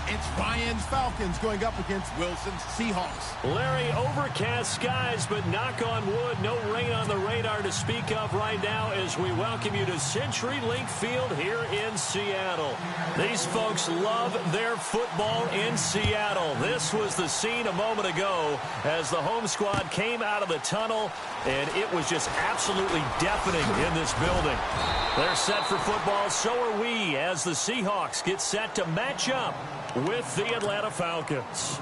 It's Ryan's Falcons going up against Wilson's Seahawks. Larry, overcast skies, but knock on wood, no rain on the radar to speak of right now as we welcome you to CenturyLink Field here in Seattle. These folks love their football in Seattle. This was the scene a moment ago as the home squad came out of the tunnel, and it was just absolutely deafening in this building. They're set for football, so are we, as the Seahawks get set to match up with the Atlanta Falcons.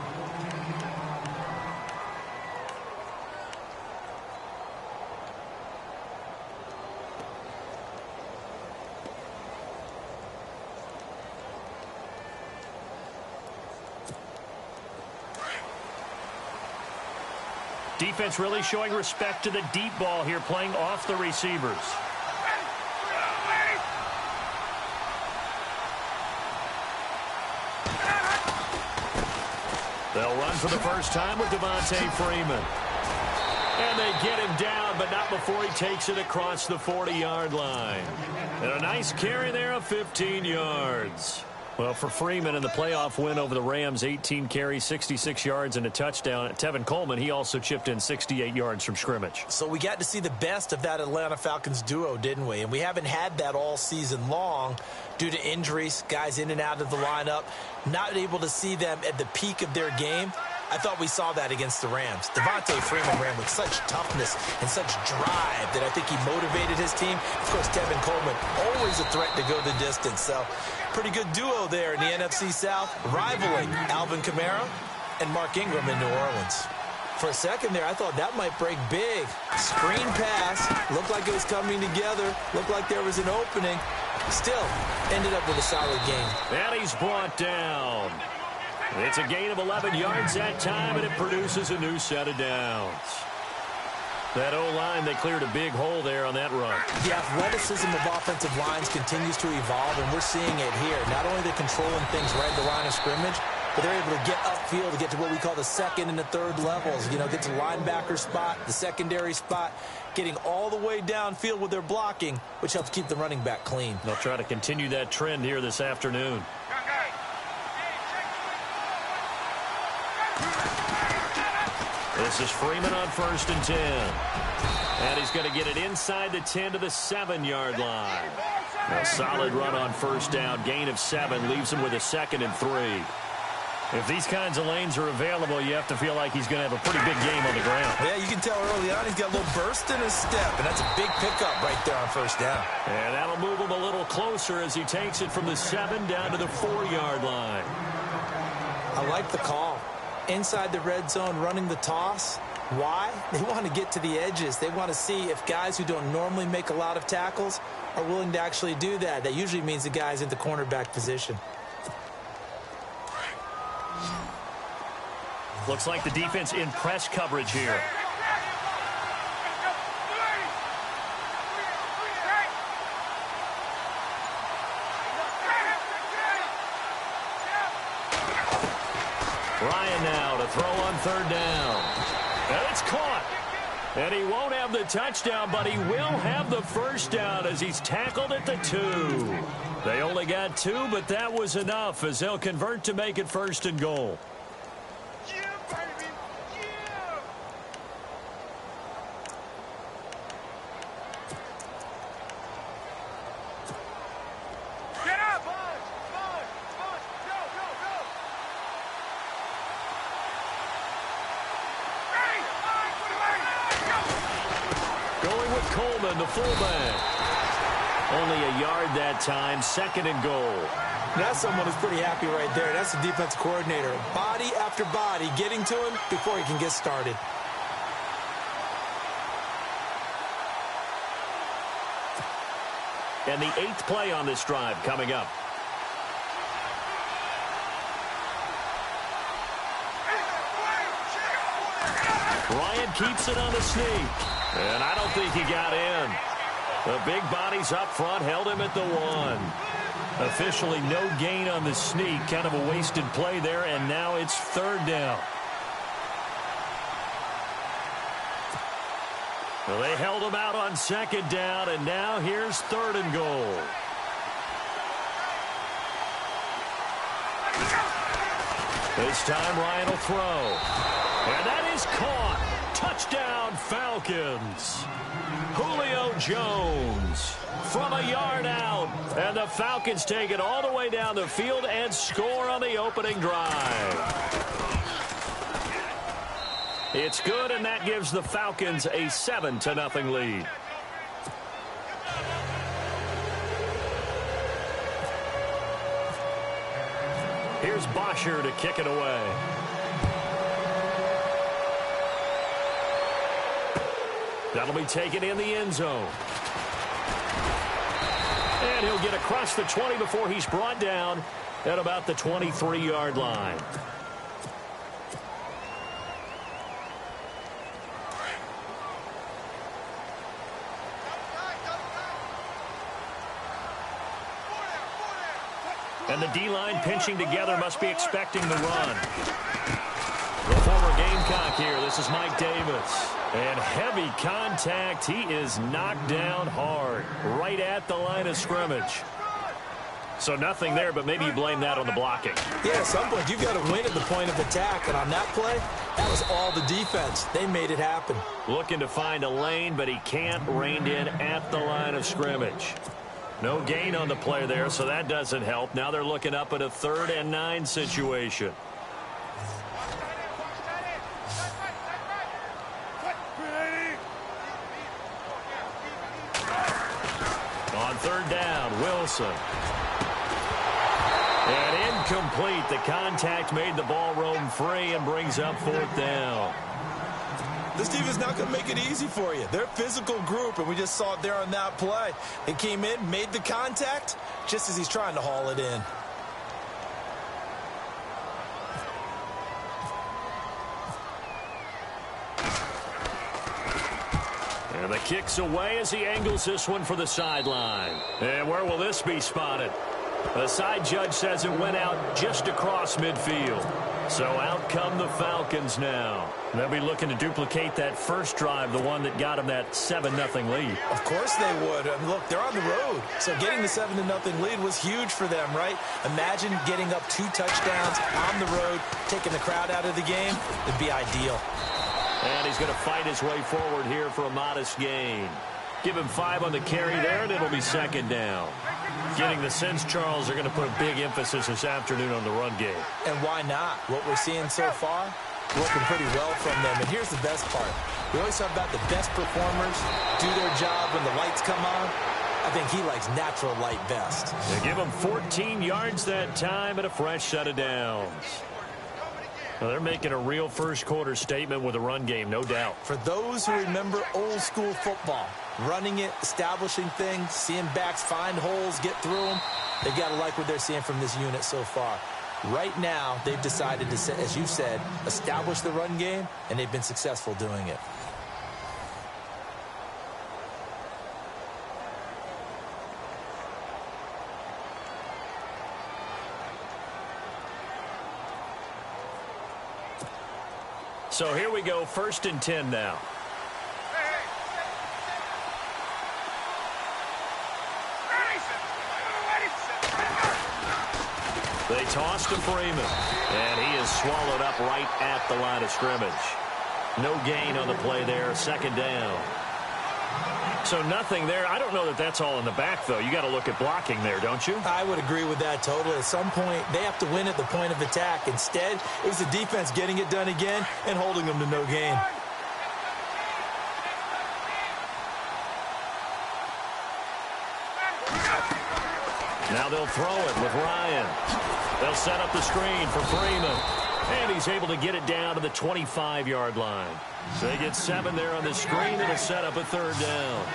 Defense really showing respect to the deep ball here, playing off the receivers. They'll run for the first time with Devontae Freeman. And they get him down, but not before he takes it across the 40-yard line. And a nice carry there of 15 yards. Well, for Freeman in the playoff win over the Rams, 18 carries, 66 yards, and a touchdown. Tevin Coleman, he also chipped in 68 yards from scrimmage. So we got to see the best of that Atlanta Falcons duo, didn't we? And we haven't had that all season long due to injuries, guys in and out of the lineup, not able to see them at the peak of their game. I thought we saw that against the Rams. Devontae Freeman ran with such toughness and such drive that I think he motivated his team. Of course, Tevin Coleman, always a threat to go the distance. So, pretty good duo there in the NFC South, rivaling Alvin Kamara and Mark Ingram in New Orleans. For a second there, I thought that might break big. Screen pass, looked like it was coming together, looked like there was an opening. Still, ended up with a solid game. And he's brought down. It's a gain of 11 yards that time, and it produces a new set of downs. That O-line, they cleared a big hole there on that run. The athleticism of offensive lines continues to evolve, and we're seeing it here. Not only are they controlling things right at the line of scrimmage, but they're able to get upfield to get to what we call the second and the third levels. You know, get to the linebacker spot, the secondary spot, getting all the way downfield with their blocking, which helps keep the running back clean. They'll try to continue that trend here this afternoon. This is Freeman on 1st and 10. And he's going to get it inside the 10 to the 7-yard line. A solid run on 1st down. Gain of 7 leaves him with a 2nd and 3. If these kinds of lanes are available, you have to feel like he's going to have a pretty big game on the ground. Yeah, you can tell early on he's got a little burst in his step, and that's a big pickup right there on 1st down. And that'll move him a little closer as he takes it from the 7 down to the 4-yard line. I like the call. Inside the red zone, running the toss. Why? They want to get to the edges. They want to see if guys who don't normally make a lot of tackles are willing to actually do that. That usually means the guy's in the cornerback position. Looks like the defense in press coverage here. Ryan now to throw on 3rd down. And it's caught. And he won't have the touchdown, but he will have the 1st down as he's tackled at the 2. They only got 2, but that was enough as they'll convert to make it 1st and goal. Coleman, the fullback. Only a yard that time, 2nd and goal. That's someone who's pretty happy right there. That's the defense coordinator. Body after body getting to him before he can get started. And the 8th play on this drive coming up. Ryan keeps it on the sneak. And I don't think he got in. The big bodies up front held him at the 1. Officially no gain on the sneak. Kind of a wasted play there, and now it's 3rd down. Well, they held him out on 2nd down, and now here's 3rd and goal. This time Ryan will throw. And that is caught. Touchdown, Falcons. Julio Jones from a yard out. And the Falcons take it all the way down the field and score on the opening drive. It's good, and that gives the Falcons a 7-0 lead. Here's Bosher to kick it away. That'll be taken in the end zone. And he'll get across the 20 before he's brought down at about the 23-yard line. And the D-line pinching together must be expecting the run. The former Gamecock here. This is Mike Davis. And heavy contact. He is knocked down hard right at the line of scrimmage. So nothing there, but maybe you blame that on the blocking. Yeah, at some point you've got to win at the point of attack. And on that play, that was all the defense. They made it happen. Looking to find a lane, but he can't rein in at the line of scrimmage. No gain on the play there, so that doesn't help. Now they're looking up at a 3rd and 9 situation. On 3rd down, Wilson. And incomplete. The contact made the ball roam free and brings up 4th down. This team is not going to make it easy for you. They're a physical group, and we just saw it there on that play. They came in, made the contact, just as he's trying to haul it in. And the kick's away as he angles this one for the sideline. And where will this be spotted? The side judge says it went out just across midfield. So out come the Falcons now. They'll be looking to duplicate that first drive, the one that got them that 7-0 lead. Of course they would. I mean, look, they're on the road. So getting the 7-0 lead was huge for them, right? Imagine getting up 2 touchdowns on the road, taking the crowd out of the game. It'd be ideal. And he's going to fight his way forward here for a modest gain. Give him 5 on the carry there, and it'll be 2nd down. Getting the sense, Charles, they're going to put a big emphasis this afternoon on the run game. And why not? What we're seeing so far, working pretty well from them. And here's the best part. We always talk about the best performers do their job when the lights come on. I think he likes natural light best. They give him 14 yards that time and a fresh set of downs. Well, they're making a real first-quarter statement with a run game, no doubt. For those who remember old-school football, running it, establishing things, seeing backs find holes, get through them, they've got to like what they're seeing from this unit so far. Right now, they've decided to, as you said, establish the run game, and they've been successful doing it. So here we go, 1st and 10 now. They toss to Freeman, and he is swallowed up right at the line of scrimmage. No gain on the play there, 2nd down. So nothing there. I don't know that that's all in the back, though. You got to look at blocking there, don't you? I would agree with that totally. At some point, they have to win at the point of attack. Instead, it was the defense getting it done again and holding them to no gain. Now they'll throw it with Ryan. They'll set up the screen for Freeman. And he's able to get it down to the 25-yard line. So they get 7 there on the screen, and it'll set up a 3rd down.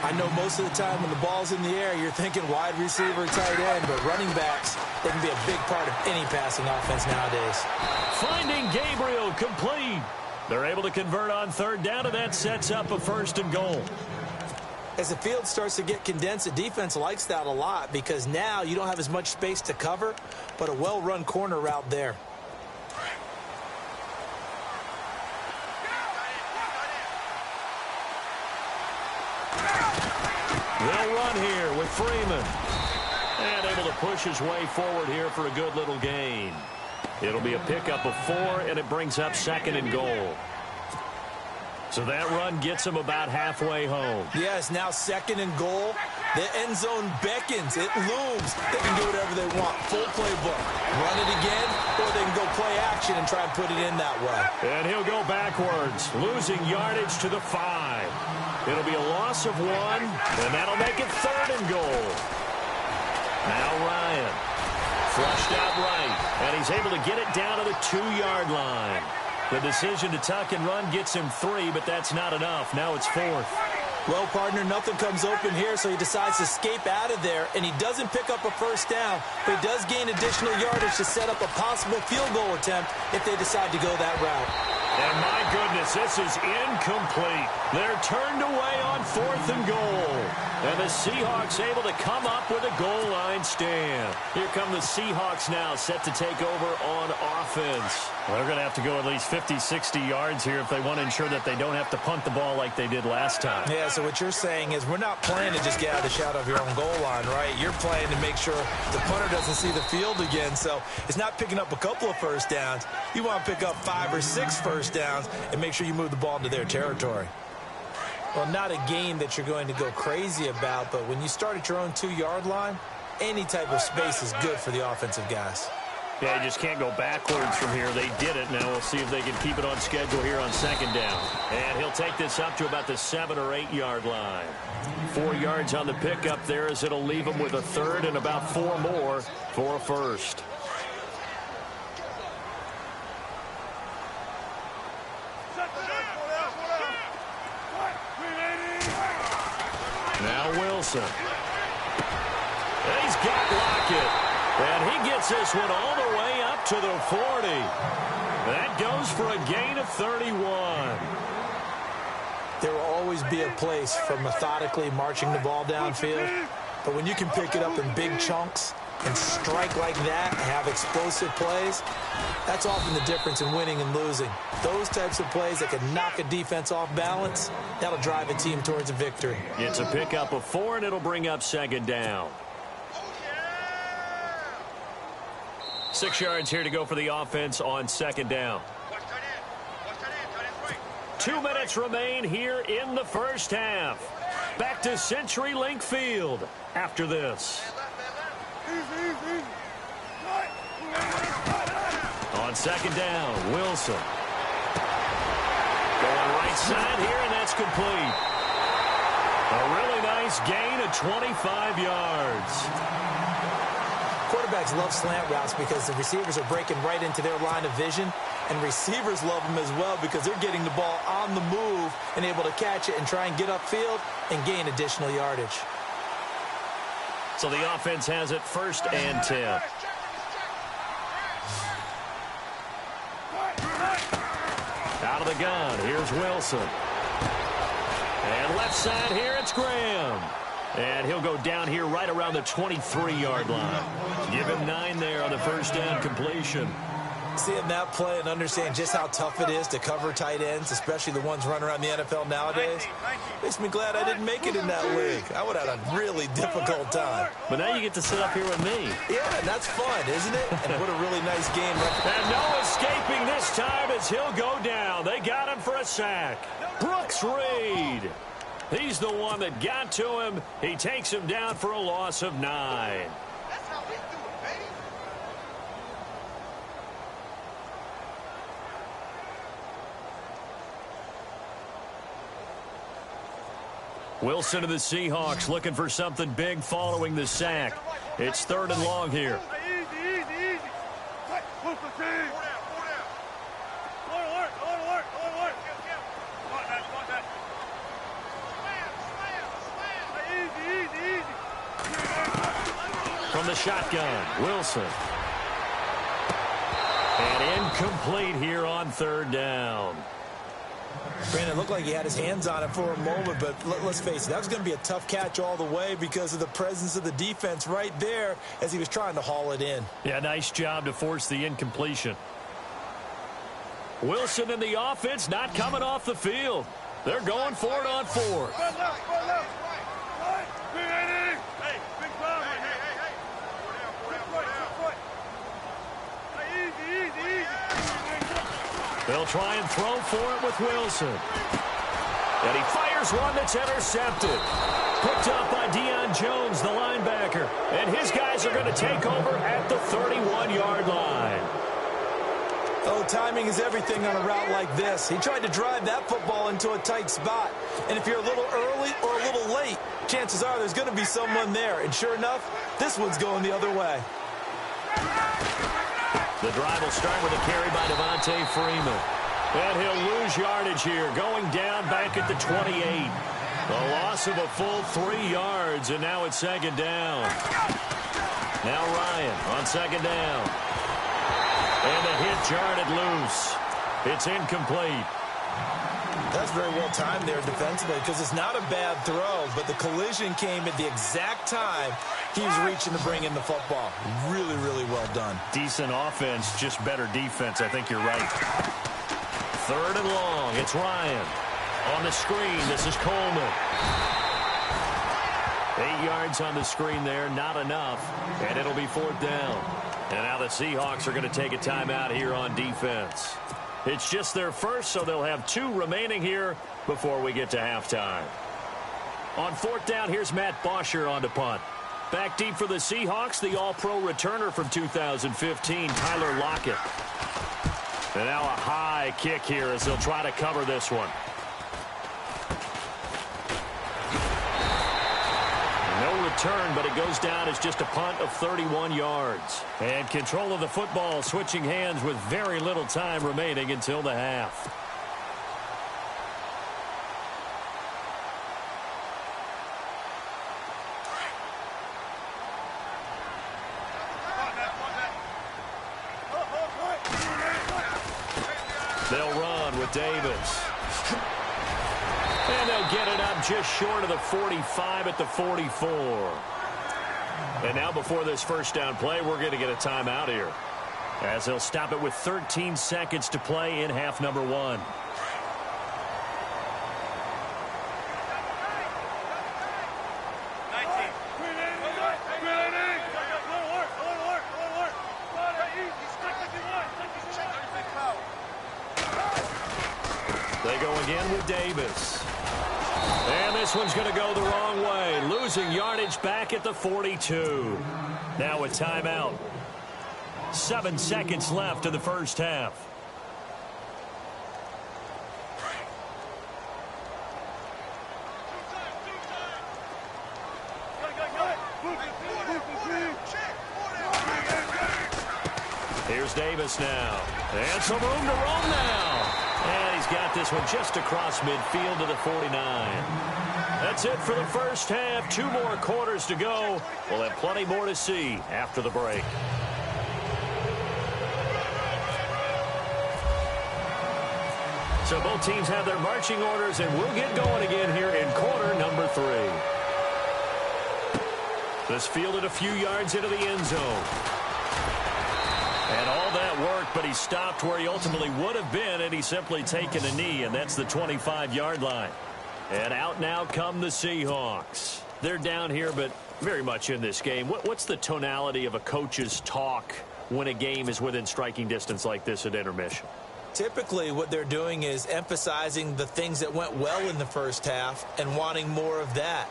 I know most of the time when the ball's in the air, you're thinking wide receiver, tight end, but running backs, they can be a big part of any passing offense nowadays. Finding Gabriel complete. They're able to convert on 3rd down, and that sets up a 1st and goal. As the field starts to get condensed, the defense likes that a lot because now you don't have as much space to cover, but a well-run corner route there. They'll run here with Freeman. And able to push his way forward here for a good little gain. It'll be a pickup of 4, and it brings up 2nd and goal. So that run gets them about halfway home. Yes, now 2nd and goal. The end zone beckons. It looms. They can do whatever they want. Full playbook. Run it again, or they can go play action and try and put it in that way. And he'll go backwards, losing yardage to the 5. It'll be a loss of 1, and that'll make it 3rd and goal. Now Ryan. Flushed out right, and he's able to get it down to the 2-yard line. The decision to tuck and run gets him 3, but that's not enough. Now it's 4th. Well, partner, nothing comes open here, so he decides to escape out of there, and he doesn't pick up a first down, but he does gain additional yardage to set up a possible field goal attempt if they decide to go that route. And my goodness, this is incomplete. They're turned away on 4th and goal. And the Seahawks able to come up with a goal line stand. Here come the Seahawks now, set to take over on offense. Well, they're going to have to go at least 50, 60 yards here if they want to ensure that they don't have to punt the ball like they did last time. Yeah, so what you're saying is we're not playing to just get out of the shadow of your own goal line, right? You're playing to make sure the punter doesn't see the field again. So it's not picking up a couple of first downs. You want to pick up 5 or 6 first downs and make sure you move the ball into their territory. Well, not a game that you're going to go crazy about, but when you start at your own 2-yard line, any type of space is good for the offensive guys. Yeah, you just can't go backwards from here. They did it. Now we'll see if they can keep it on schedule here on 2nd down. And he'll take this up to about the 7 or 8-yard line. 4 yards on the pickup there as it'll leave him with a 3rd and about 4 more for a first. Now Wilson. He's got Lockett. And he gets this one all the way up to the 40. That goes for a gain of 31. There will always be a place for methodically marching the ball downfield. But when you can pick it up in big chunks and strike like that and have explosive plays, that's often the difference in winning and losing. Those types of plays that can knock a defense off balance, that'll drive a team towards a victory. It's a pickup of 4, and it'll bring up 2nd down. 6 yards here to go for the offense on 2nd down. 2 minutes remain here in the first half. Back to CenturyLink Field after this. On 2nd down, Wilson. Going right side here, and that's complete. A really nice gain of 25 yards. Quarterbacks love slant routes because the receivers are breaking right into their line of vision, and receivers love them as well because they're getting the ball on the move and able to catch it and try and get upfield and gain additional yardage. So the offense has it 1st and 10. Out of the gun, here's Wilson. And left side here, it's Graham. And he'll go down here right around the 23-yard line. Give him 9 there on the first down completion. Seeing that play and understand just how tough it is to cover tight ends, especially the ones running around the NFL nowadays, makes me glad I didn't make it in that league. I would have had a really difficult time. But now you get to sit up here with me. Yeah, that's fun, isn't it? And what a really nice game. And no escaping this time as he'll go down. They got him for a sack. Brooks Reed. He's the one that got to him. He takes him down for a loss of 9. That's how we do it, baby. Wilson of the Seahawks looking for something big following the sack. It's 3rd and long here. Easy. Push the team. From the shotgun, Wilson. And incomplete here on 3rd down. Brandon, it looked like he had his hands on it for a moment, but let's face it, that was going to be a tough catch all the way because of the presence of the defense right there as he was trying to haul it in. Yeah, nice job to force the incompletion. Wilson and the offense not coming off the field. They're going for it on 4th. They'll try and throw for it with Wilson. And he fires one that's intercepted. Picked up by Deion Jones, the linebacker. And his guys are going to take over at the 31-yard line. Oh, timing is everything on a route like this. He tried to drive that football into a tight spot. And if you're a little early or a little late, chances are there's going to be someone there. And sure enough, this one's going the other way. The drive will start with a carry by Devontae Freeman. And he'll lose yardage here, going down back at the 28. A loss of a full 3 yards, and now it's second down. Now Ryan on second down. And the hit jarred loose. It's incomplete. That's very well timed there defensively because it's not a bad throw, but the collision came at the exact time he was reaching to bring in the football. Really, really well done. Decent offense, just better defense. I think you're right. Third and long. It's Ryan. On the screen, this is Coleman. 8 yards on the screen there, not enough. And it'll be fourth down. And now the Seahawks are going to take a timeout here on defense. It's just their first, so they'll have 2 remaining here before we get to halftime. On fourth down, here's Matt Bosher on to punt. Back deep for the Seahawks, the all-pro returner from 2015, Tyler Lockett. And now a high kick here as they'll try to cover this one. No return, but it goes down as just a punt of 31 yards. And control of the football switching hands with very little time remaining until the half. They'll run with Davis. And they'll get it up just short of the 45 at the 44. And now before this first down play, we're going to get a timeout here, as they'll stop it with 13 seconds to play in half number 1. They go again with Davis. And this one's going to go the wrong way, losing yardage back at the 42. Now a timeout. 7 seconds left in the first half. Here's Davis now. And some room to roam now. And he's got this one just across midfield to the 49. That's it for the first half. 2 more quarters to go. We'll have plenty more to see after the break. So both teams have their marching orders, and we'll get going again here in quarter number 3. This fielded a few yards into the end zone. And all that work, but he stopped where he ultimately would have been, and he's simply taken a knee, and that's the 25-yard line. And out now come the Seahawks. They're down here, but very much in this game. What's the tonality of a coach's talk when a game is within striking distance like this at intermission? Typically, what they're doing is emphasizing the things that went well in the first half and wanting more of that.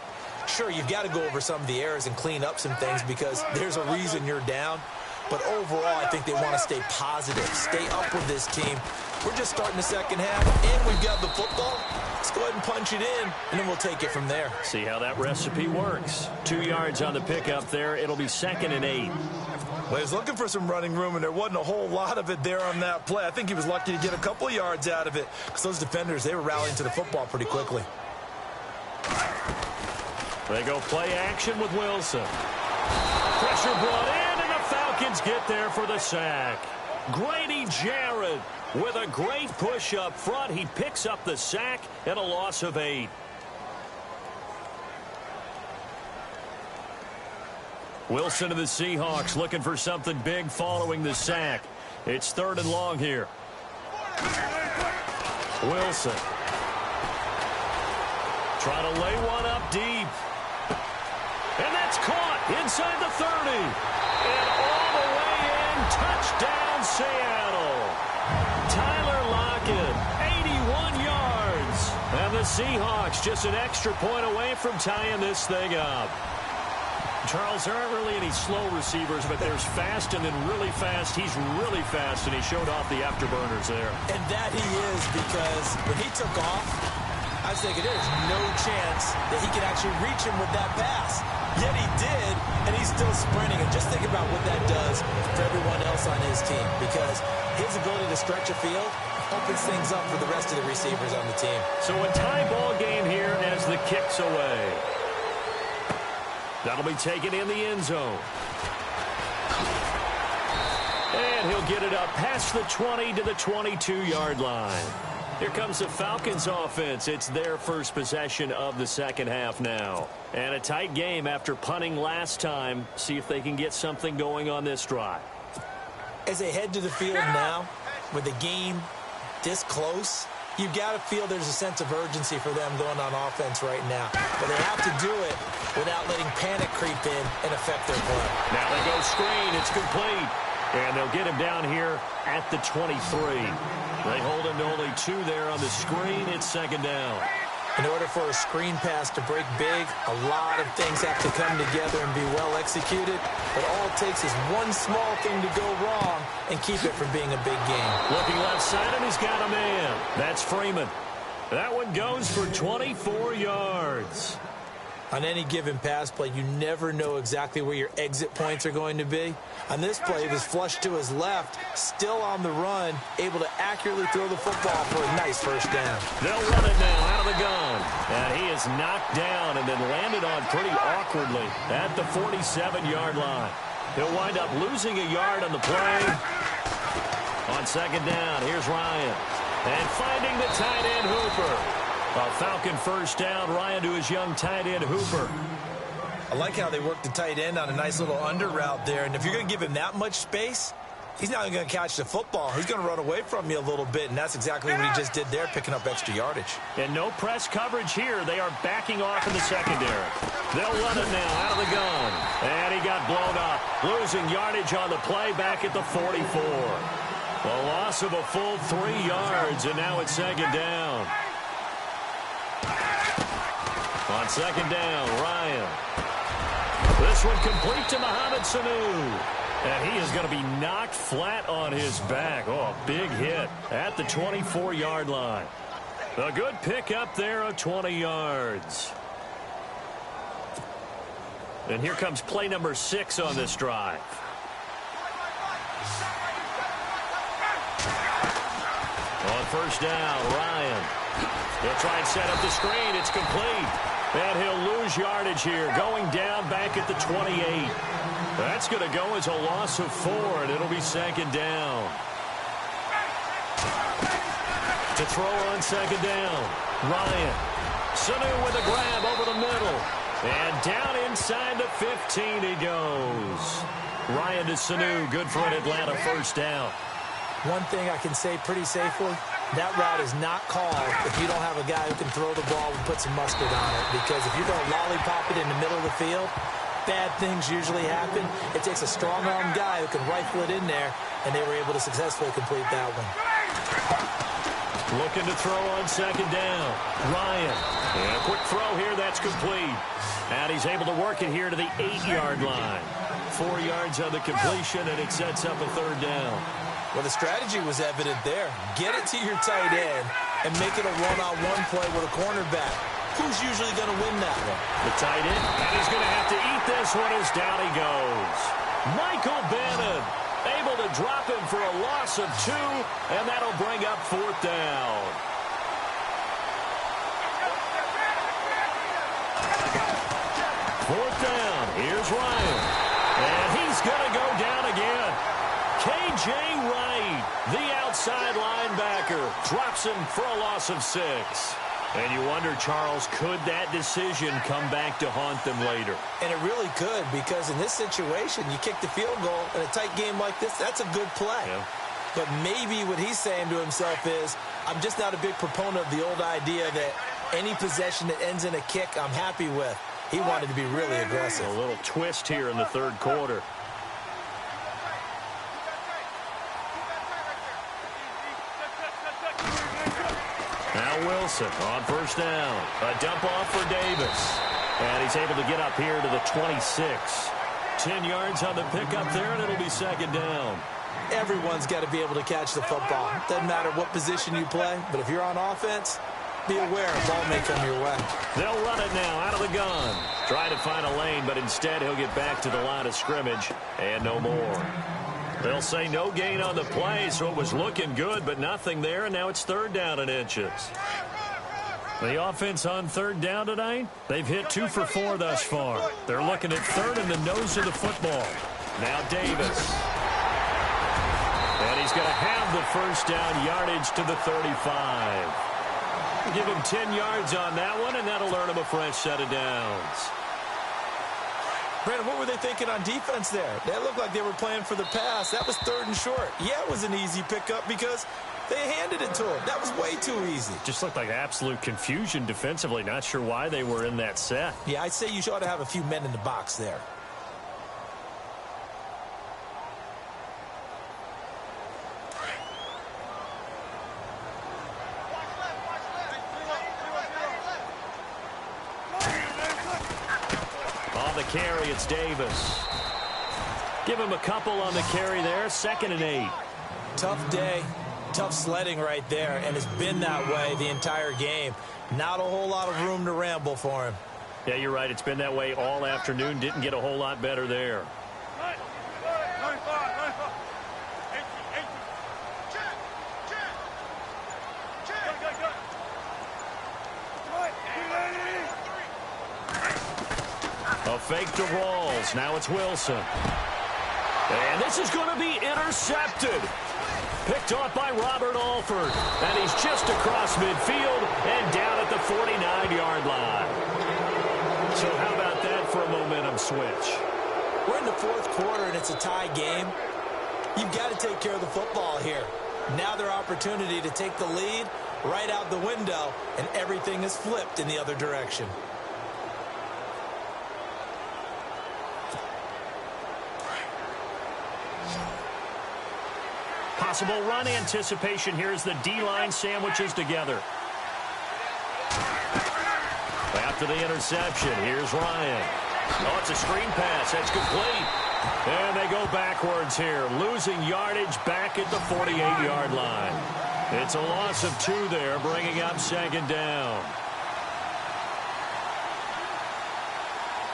Sure, you've got to go over some of the errors and clean up some things because there's a reason you're down. But overall, I think they want to stay positive, stay up with this team. We're just starting the second half, and we've got the football. Let's go ahead and punch it in, and then we'll take it from there. See how that recipe works. 2 yards on the pickup there. It'll be 2nd and 8. Well, he was looking for some running room, and there wasn't a whole lot of it there on that play. I think he was lucky to get a couple of yards out of it because those defenders, they were rallying to the football pretty quickly. They go play action with Wilson. Pressure brought in, and the Falcons get there for the sack. Grady Jarrett with a great push up front. He picks up the sack and a loss of 8. Wilson of the Seahawks looking for something big following the sack. It's 3rd and long here. Wilson trying to lay one up deep. And that's caught inside the 30. And all the way in, touchdown Seattle. Tyler Seahawks just an extra point away from tying this thing up. Charles, there aren't really any slow receivers, but there's fast and then really fast. He's really fast, and he showed off the afterburners there. And that he is, because when he took off, I was thinking there's no chance that he could actually reach him with that pass. Yet he did, and he's still sprinting. And just think about what that does for everyone else on his team, because his ability to stretch a field opens things up for the rest of the receivers on the team. So a tie ball game here as the kick's away. That'll be taken in the end zone. And he'll get it up past the 20 to the 22-yard line. Here comes the Falcons offense. It's their first possession of the second half now. And a tight game after punting last time. See if they can get something going on this drive. As they head to the field now, with the game this close, you've got to feel there's a sense of urgency for them going on offense right now. But they have to do it without letting panic creep in and affect their play. Now they go screen. It's complete. And they'll get him down here at the 23. They hold him to only 2 there on the screen. It's second down. In order for a screen pass to break big, a lot of things have to come together and be well executed. But all it takes is one small thing to go wrong and keep it from being a big game. Looking left side, and he's got a man. That's Freeman. That one goes for 24 yards. On any given pass play, you never know exactly where your exit points are going to be. On this play, he was flushed to his left, still on the run, able to accurately throw the football for a nice first down. They'll run it now out of the gun. And he is knocked down and then landed on pretty awkwardly at the 47-yard line. He'll wind up losing a yard on the play. On second down, here's Ryan. And finding the tight end, Hooper. A Falcon first down. Ryan to his young tight end, Hooper. I like how they work the tight end on a nice little under route there. And if you're going to give him that much space, he's not going to catch the football. He's going to run away from you a little bit, and that's exactly what he just did there, picking up extra yardage. And no press coverage here. They are backing off in the secondary. They'll run it now out of the gun. And he got blown up. Losing yardage on the play back at the 44. A loss of a full 3 yards, and now it's second down. On second down, Ryan. This one complete to Mohamed Sanu. And he is going to be knocked flat on his back. Oh, a big hit at the 24-yard line. A good pick up there of 20 yards. And here comes play number 6 on this drive. On first down, Ryan. He'll try and set up the screen. It's complete. And he'll lose yardage here, going down back at the 28. That's going to go as a loss of 4, and it'll be second down. To throw on second down, Ryan. Sanu with a grab over the middle. And down inside the 15 he goes. Ryan to Sanu, good for an Atlanta first down. One thing I can say pretty safely, that route is not called if you don't have a guy who can throw the ball and put some mustard on it. Because if you're going to lollipop it in the middle of the field, bad things usually happen. It takes a strong-armed guy who can rifle it in there, and they were able to successfully complete that one. Looking to throw on second down. Ryan. And a quick throw here, that's complete. And he's able to work it here to the 8-yard line. 4 yards on the completion, and it sets up a third down. Well, the strategy was evident there. Get it to your tight end and make it a one-on-one play with a cornerback. Who's usually going to win that one? The tight end, and he's going to have to eat this one as down he goes. Michael Bannon able to drop him for a loss of 2, and that'll bring up fourth down. Fourth down, here's Ryan. And he's going to go down again. K.J. Wright, the outside linebacker, drops him for a loss of 6. And you wonder, Charles, could that decision come back to haunt them later? And it really could, because in this situation, you kick the field goal in a tight game like this, that's a good play. Yeah. But maybe what he's saying to himself is, I'm just not a big proponent of the old idea that any possession that ends in a kick I'm happy with. He wanted to be really aggressive. A little twist here in the third quarter. Now Wilson on first down. A dump off for Davis. And he's able to get up here to the 26. 10 yards on the pickup there, and it'll be second down. Everyone's got to be able to catch the football. Doesn't matter what position you play, but if you're on offense, be aware a ball may come your way. They'll run it now out of the gun. Trying to find a lane, but instead he'll get back to the line of scrimmage and no more. They'll say no gain on the play, so it was looking good, but nothing there, and now it's third down and inches. The offense on third down tonight, they've hit 2 for 4 thus far. They're looking at third in the nose of the football. Now Davis. And he's going to have the first down, yardage to the 35. Give him 10 yards on that one, and that'll earn him a fresh set of downs. Brandon, what were they thinking on defense there? That looked like they were playing for the pass. That was third and short. Yeah, it was an easy pickup because they handed it to him. That was way too easy. Just looked like absolute confusion defensively. Not sure why they were in that set. Yeah, I'd say you ought to have a few men in the box there. On the carry, it's Davis. Give him a couple on the carry there. 2nd and 8. Tough day. Tough sledding right there, and it's been that way the entire game. Not a whole lot of room to ramble for him. Yeah, you're right. It's been that way all afternoon. Didn't get a whole lot better there. A fake to Rawls. Now it's Wilson. And this is going to be intercepted. Picked off by Robert Alford. And he's just across midfield and down at the 49-yard line. So how about that for a momentum switch? We're in the fourth quarter, and it's a tie game. You've got to take care of the football here. Now their opportunity to take the lead right out the window, and everything is flipped in the other direction. Possible run anticipation here as the D-line sandwiches together. After the interception, here's Ryan. Oh, it's a screen pass. That's complete. And they go backwards here, losing yardage back at the 48-yard line. It's a loss of 2 there, bringing up 2nd down.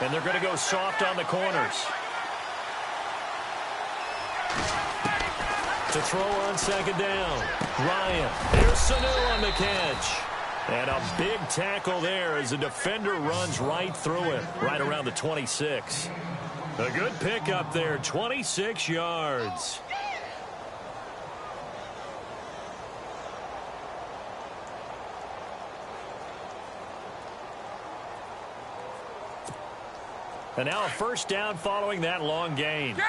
And they're going to go soft on the corners. To throw on 2nd down. Ryan. Here's Sanu on the catch. And a big tackle there as the defender runs right through it, right around the 26. A good pickup there, 26 yards. And now a first down following that long gain.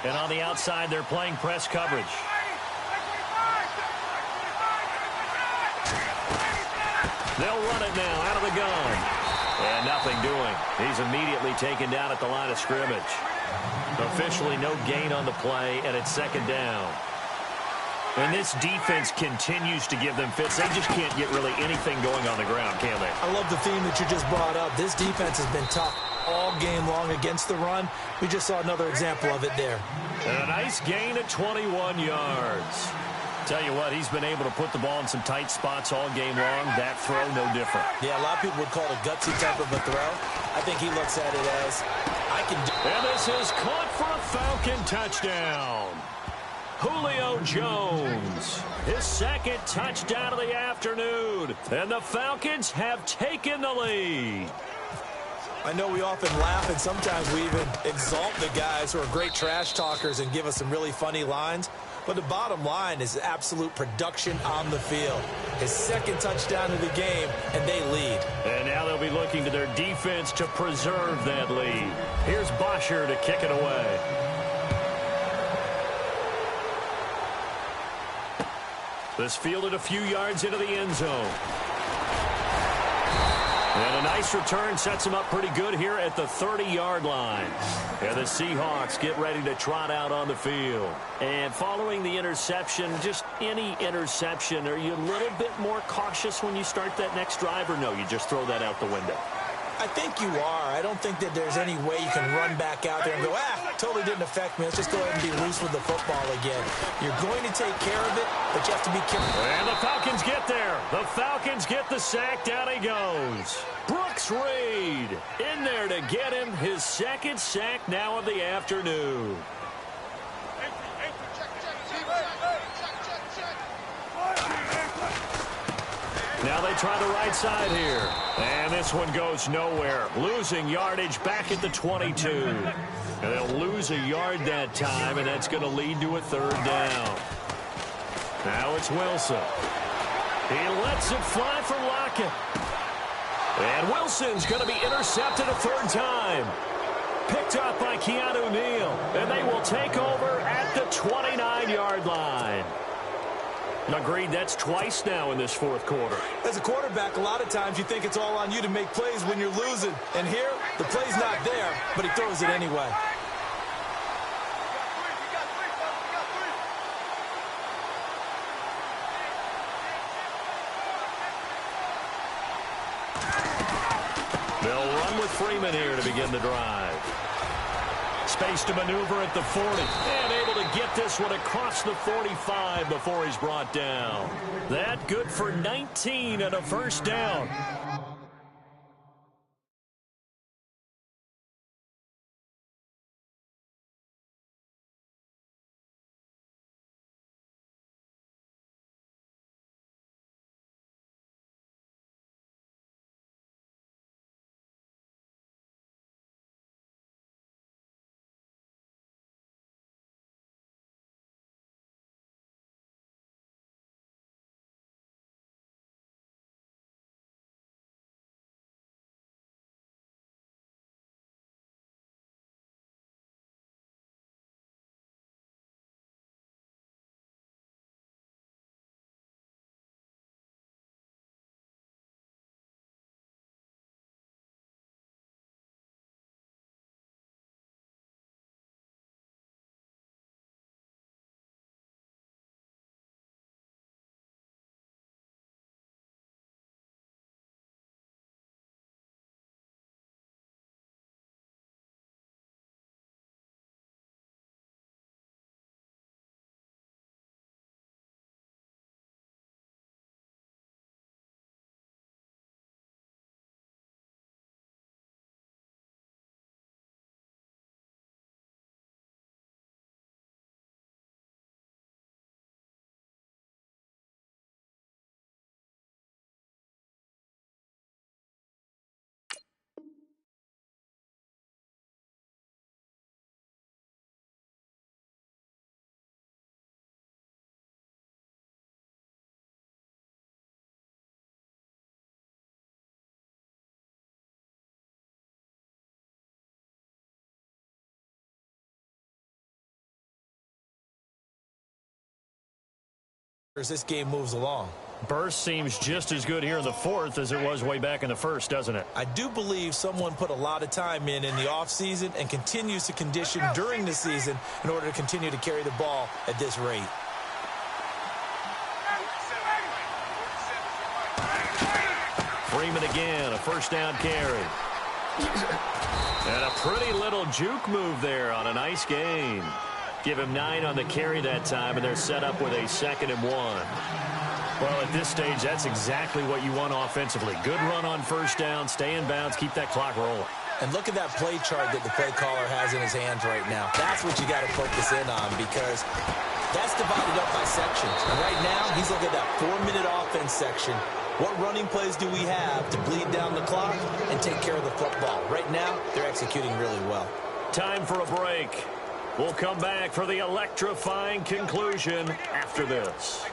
And on the outside, they're playing press coverage. They'll run it now out of the gun. And nothing doing. He's immediately taken down at the line of scrimmage. Officially no gain on the play, and it's 2nd down. And this defense continues to give them fits. They just can't get really anything going on the ground, can they? I love the theme that you just brought up. This defense has been tough all game long against the run. We just saw another example of it there. And a nice gain of 21 yards. Tell you what, he's been able to put the ball in some tight spots all game long. That throw, no different. Yeah, a lot of people would call it a gutsy type of a throw. I think he looks at it as, I can do it. And this is caught for a Falcon touchdown. Julio Jones, his 2nd touchdown of the afternoon. And the Falcons have taken the lead. I know we often laugh, and sometimes we even exalt the guys who are great trash talkers and give us some really funny lines. But the bottom line is absolute production on the field. His 2nd touchdown of the game, and they lead. And now they'll be looking to their defense to preserve that lead. Here's Bosher to kick it away. This fielded a few yards into the end zone. And a nice return sets him up pretty good here at the 30-yard line. And the Seahawks get ready to trot out on the field. And following the interception, just any interception, are you a little bit more cautious when you start that next drive, or no, you just throw that out the window? I think you are. I don't think that there's any way you can run back out there and go, totally didn't affect me. Let's just go ahead and be loose with the football again. You're going to take care of it, but you have to be careful. And the Falcons get there. The Falcons get the sack. Down he goes. Brooks Reed in there to get him his second sack now of the afternoon. Now they try the right side here. And this one goes nowhere. Losing yardage back at the 22. And they'll lose a yard that time, and that's going to lead to a third down. Now it's Wilson. He lets it fly for Lockett. And Wilson's going to be intercepted a third time. Picked up by Keanu Neal. And they will take over at the 29-yard line. Agreed, that's twice now in this fourth quarter. As a quarterback, a lot of times you think it's all on you to make plays when you're losing. And here, the play's not there, but he throws it anyway. They'll run with Freeman here to begin the drive. Space to maneuver at the 40. And able to get this one across the 45 before he's brought down. That good for 19 and a first down. As this game moves along. Burst seems just as good here in the fourth as it was way back in the first, doesn't it? I do believe someone put a lot of time in the offseason and continues to condition during the season in order to continue to carry the ball at this rate. Freeman again, a first down carry. And a pretty little juke move there on a nice gain. Give him 9 on the carry that time, and they're set up with a 2nd and 1. Well, at this stage, that's exactly what you want offensively. Good run on first down, stay in bounds, keep that clock rolling. And look at that play chart that the play caller has in his hands right now. That's what you got to focus in on, because that's divided up by sections. And right now, he's looking at that 4-minute offense section. What running plays do we have to bleed down the clock and take care of the football? Right now, they're executing really well. Time for a break. We'll come back for the electrifying conclusion after this.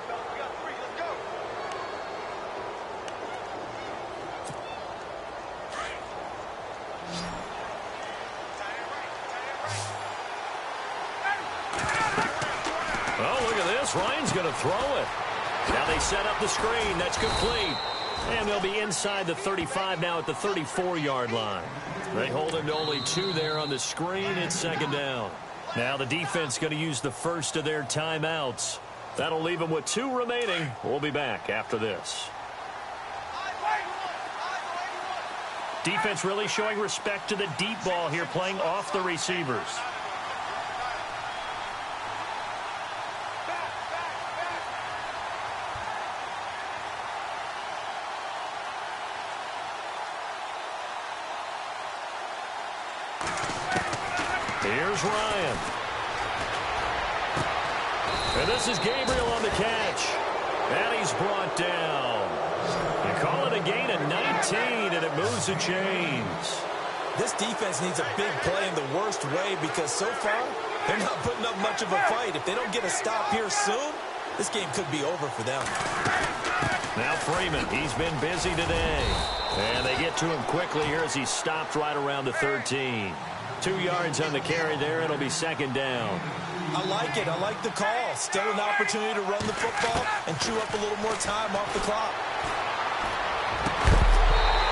Oh, look at this. Ryan's going to throw it. Now they set up the screen. That's complete. And they'll be inside the 35 now at the 34-yard line. They hold him to only 2 there on the screen. It's second down. Now the defense going to use the first of their timeouts. That'll leave them with 2 remaining. We'll be back after this. Defense really showing respect to the deep ball here, playing off the receivers. Here's Ryan. And this is Gabriel on the catch. And he's brought down. You call it a gain of 19, and it moves the chains. This defense needs a big play in the worst way because so far, they're not putting up much of a fight. If they don't get a stop here soon, this game could be over for them. Now Freeman, he's been busy today. And they get to him quickly here as he's stopped right around the 13. 2 yards on the carry there. It'll be second down. I like it. I like the call. Still an opportunity to run the football and chew up a little more time off the clock.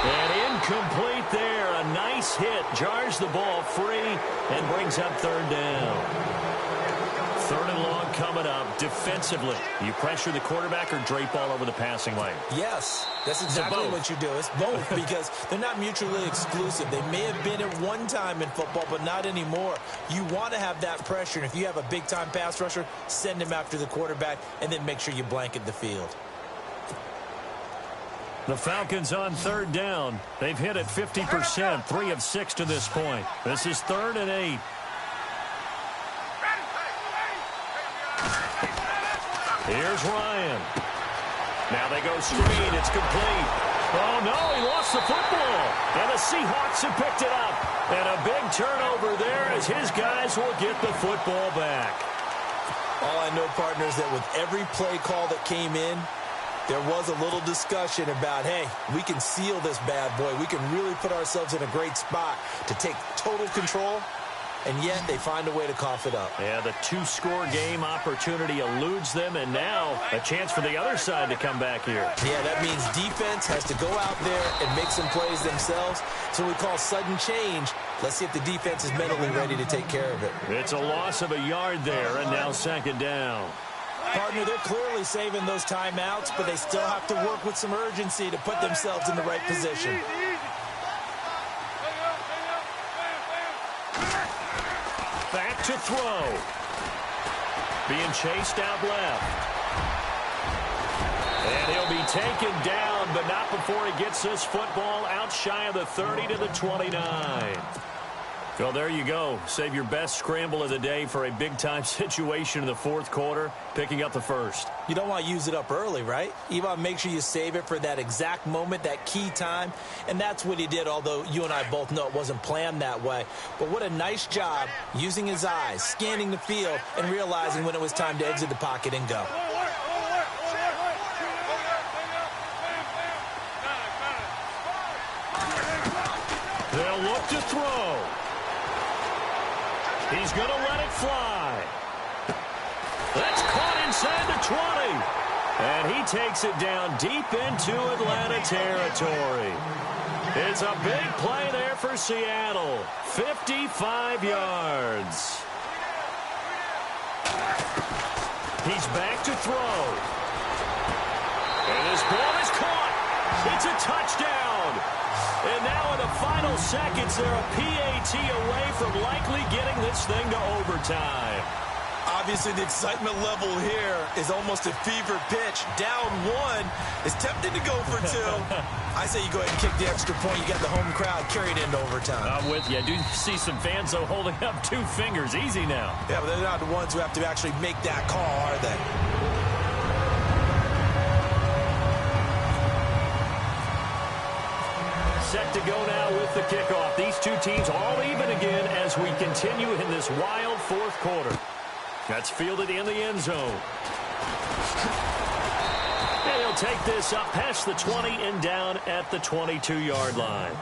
And incomplete there. A nice hit. Jars the ball free and brings up third down. Third and long coming up. Defensively, you pressure the quarterback or drape all over the passing lane? Yes, that's exactly what you do. It's both because they're not mutually exclusive. They may have been at one time in football, but not anymore. You want to have that pressure, and if you have a big-time pass rusher, send him after the quarterback, and then make sure you blanket the field. The Falcons on third down. They've hit it 50%, 3 of 6 to this point. This is 3rd and 8. Here's Ryan. Now they go screen. It's complete. Oh, no, he lost the football. And the Seahawks have picked it up. And a big turnover there as his guys will get the football back. All I know, partners, that with every play call that came in, there was a little discussion about, hey, we can seal this bad boy. We can really put ourselves in a great spot to take total control. And yet they find a way to cough it up. Yeah, the 2-score game opportunity eludes them, and now a chance for the other side to come back here. Yeah, that means defense has to go out there and make some plays themselves. So we call sudden change. Let's see if the defense is mentally ready to take care of it. It's a loss of a yard there, and now second down. Partner, they're clearly saving those timeouts, but they still have to work with some urgency to put themselves in the right position. Back to throw. Being chased out left. And he'll be taken down, but not before he gets this football out shy of the 30 to the 29. Well, there you go. Save your best scramble of the day for a big-time situation in the fourth quarter, picking up the first. You don't want to use it up early, right? You want to make sure you save it for that exact moment, that key time. And that's what he did, although you and I both know it wasn't planned that way. But what a nice job using his eyes, scanning the field, and realizing when it was time to exit the pocket and go. They'll look to throw. He's going to let it fly. That's caught inside the 20. And he takes it down deep into Atlanta territory. It's a big play there for Seattle. 55 yards. He's back to throw. And his ball is caught. It's a touchdown. And now in the final seconds, they're a PAT away from likely getting this thing to overtime. Obviously, the excitement level here is almost a fever pitch. Down 1 is tempted to go for 2. I say you go ahead and kick the extra point. You got the home crowd carried into overtime. I'm with you. I do see some fans, though, holding up 2 fingers. Easy now. Yeah, but they're not the ones who have to actually make that call, are they? Set to go now with the kickoff. These two teams all even again as we continue in this wild fourth quarter. That's fielded in the end zone. And he'll take this up past the 20 and down at the 22-yard line.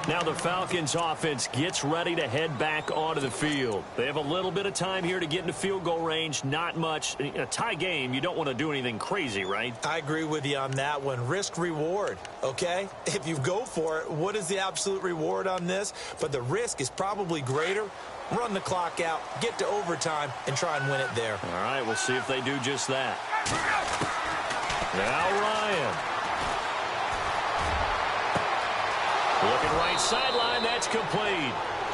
Now the Falcons offense gets ready to head back onto the field. They have a little bit of time here to get into field goal range. Not much. In a tie game, you don't want to do anything crazy, right? I agree with you on that one. Risk reward, okay? If you go for it, what is the absolute reward on this? But the risk is probably greater. Run the clock out, get to overtime, and try and win it there. All right, we'll see if they do just that. Now Ryan. Looking right sideline, that's complete.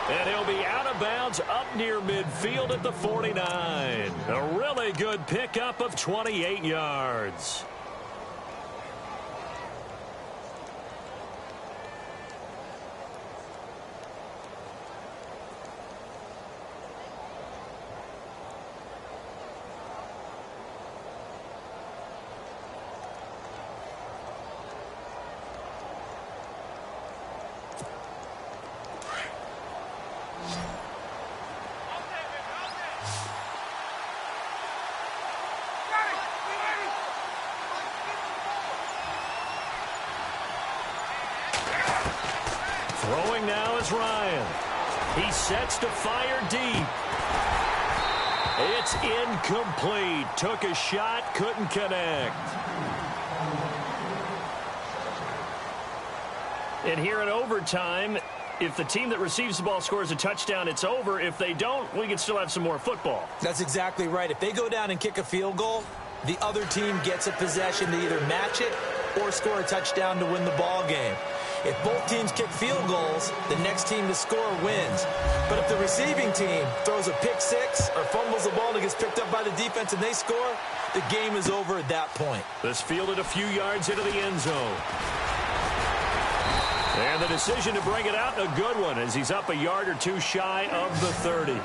And he'll be out of bounds up near midfield at the 49. A really good pickup of 28 yards. Throwing now is Ryan. He sets to fire deep. It's incomplete. Took a shot, couldn't connect. And here in overtime, if the team that receives the ball scores a touchdown, it's over. If they don't, we can still have some more football. That's exactly right. If they go down and kick a field goal, the other team gets a possession to either match it or score a touchdown to win the ball game. If both teams kick field goals, the next team to score wins. But if the receiving team throws a pick six or fumbles the ball and it gets picked up by the defense and they score, the game is over at that point. This fielded a few yards into the end zone. And the decision to bring it out, a good one, as he's up a yard or two shy of the 30.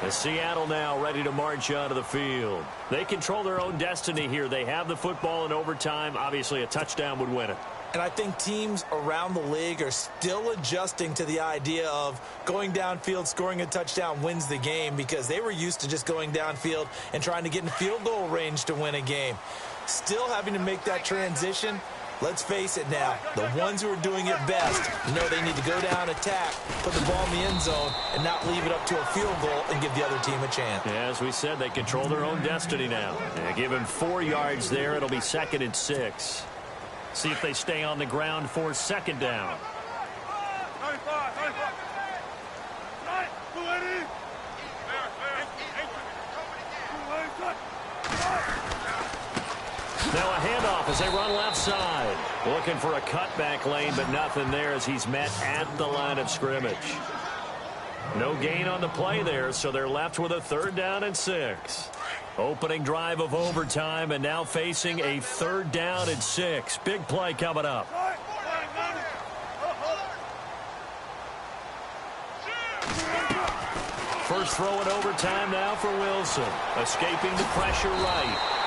As Seattle now ready to march onto the field. They control their own destiny here. They have the football in overtime. Obviously, a touchdown would win it. And I think teams around the league are still adjusting to the idea of going downfield, scoring a touchdown wins the game, because they were used to just going downfield and trying to get in field goal range to win a game. Still having to make that transition. Let's face it now, the ones who are doing it best know they need to go down, attack, put the ball in the end zone, and not leave it up to a field goal and give the other team a chance. Yeah, as we said, they control their own destiny now. Give him 4 yards there. It'll be 2nd and 6. See if they stay on the ground for 2nd down. Now a handoff as they run left side. Looking for a cutback lane, but nothing there as he's met at the line of scrimmage. No gain on the play there, so they're left with a 3rd down and 6. Opening drive of overtime, and now facing a 3rd down and 6. Big play coming up. First throw in overtime now for Wilson. Escaping the pressure right.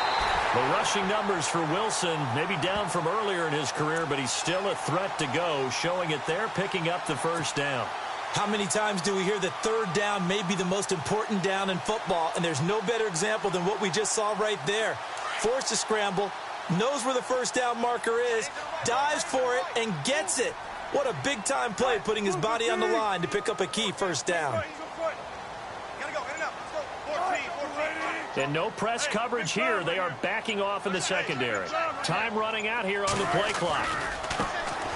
The rushing numbers for Wilson maybe down from earlier in his career, but he's still a threat to go, showing it there, picking up the 1st down. How many times do we hear that 3rd down may be the most important down in football, and there's no better example than what we just saw right there. Forced to scramble, knows where the 1st down marker is, dives for it, and gets it. What a big-time play, putting his body on the line to pick up a key 1st down. And no press coverage here. They are backing off in the secondary. Time running out here on the play clock.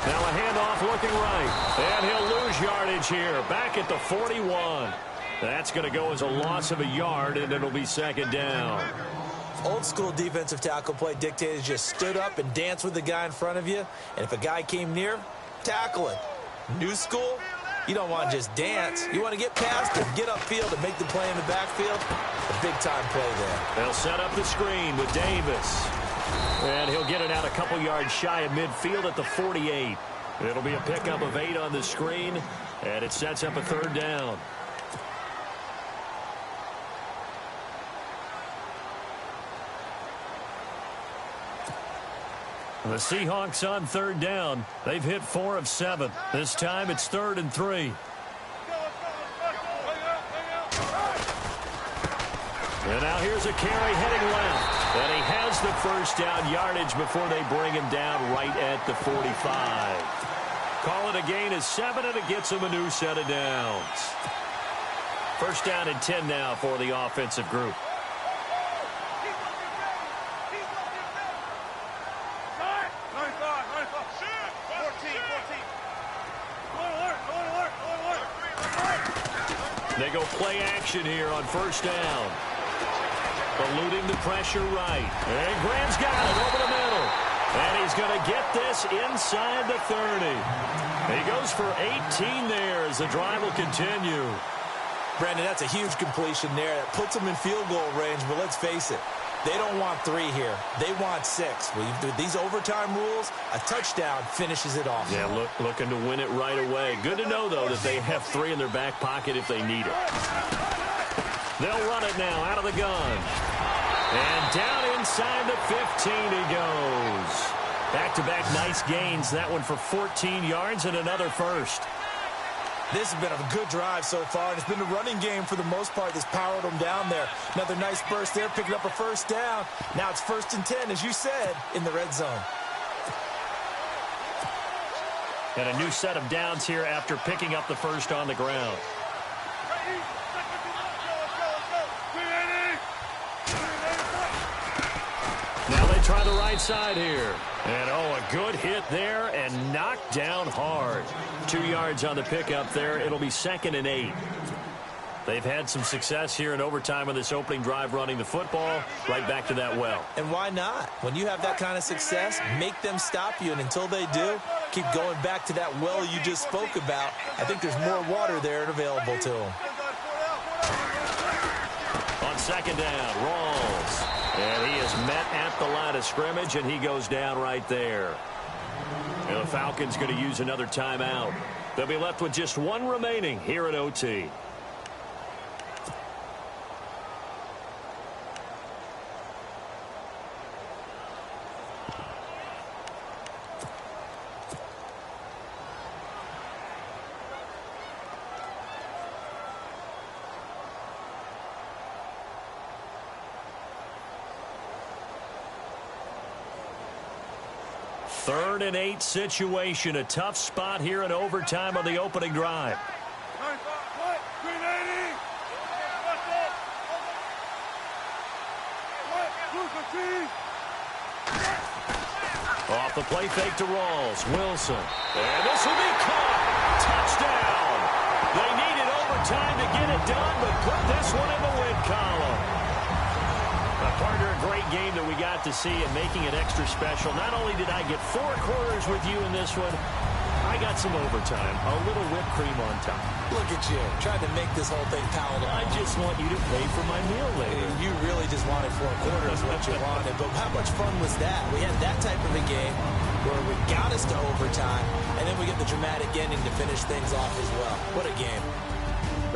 Now a handoff looking right. And he'll lose yardage here. Back at the 41. That's going to go as a loss of a yard, and it'll be 2nd down. Old school defensive tackle play dictated just stood up and danced with the guy in front of you. And if a guy came near, tackle it. New school, you don't want to just dance. You want to get past him, get upfield, and make the play in the backfield. A big-time play there. They'll set up the screen with Davis. And he'll get it out a couple yards shy of midfield at the 48. It'll be a pickup of 8 on the screen, and it sets up a 3rd down. The Seahawks on 3rd down. They've hit 4 of 7. This time it's 3rd and 3. And now here's a carry heading left. And he has the 1st down yardage before they bring him down right at the 45. Call it a gain of 7, and it gets him a new set of downs. First down and 10 now for the offensive group. They go play action here on first down. Eluding the pressure right. And Graham's got it over the middle. And he's going to get this inside the 30. He goes for 18 there as the drive will continue. Brandon, that's a huge completion there. That puts them in field goal range, but let's face it. They don't want 3 here. They want 6. With these overtime rules, a touchdown finishes it off. Yeah, looking to win it right away. Good to know, though, that they have 3 in their back pocket if they need it. They'll run it now out of the gun. And down inside the 15 he goes. Back-to-back nice gains. That one for 14 yards and another first. This has been a good drive so far, and it's been the running game for the most part that's powered them down there. Another nice burst there, picking up a first down. Now it's 1st and 10, as you said, in the red zone. And a new set of downs here after picking up the first on the ground. Now they try the right side here. And, a good hit there and knocked down hard. 2 yards on the pickup there. It'll be 2nd and 8. They've had some success here in overtime on this opening drive running the football. Right back to that well. And why not? When you have that kind of success, make them stop you. And until they do, keep going back to that well you just spoke about. I think there's more water there and available to them. On 2nd down, Rawls. And he is met at the line of scrimmage, and he goes down right there. And the Falcons going to use another timeout. They'll be left with just 1 remaining here at OT. Third and 8 situation. A tough spot here in overtime on the opening drive. Off the play fake to Rawls. Wilson. And this will be caught. Touchdown. They needed overtime to get it done, but put this one in the win column. Partner, a great game that we got to see and making it extra special. Not only did I get 4 quarters with you in this one, I got some overtime. A little whipped cream on top. Look at you, trying to make this whole thing palatable. I just want you to pay for my meal later. You really just wanted 4 quarters, what you wanted. But how much fun was that? We had that type of a game where we got us to overtime, and then we get the dramatic ending to finish things off as well. What a game.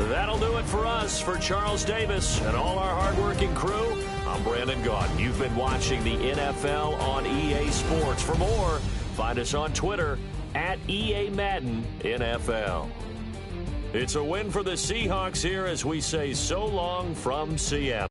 That'll do it for us. For Charles Davis and all our hardworking crew, I'm Brandon Gaudin. You've been watching the NFL on EA Sports. For more, find us on Twitter at EA Madden NFL. It's a win for the Seahawks here as we say so long from Seattle.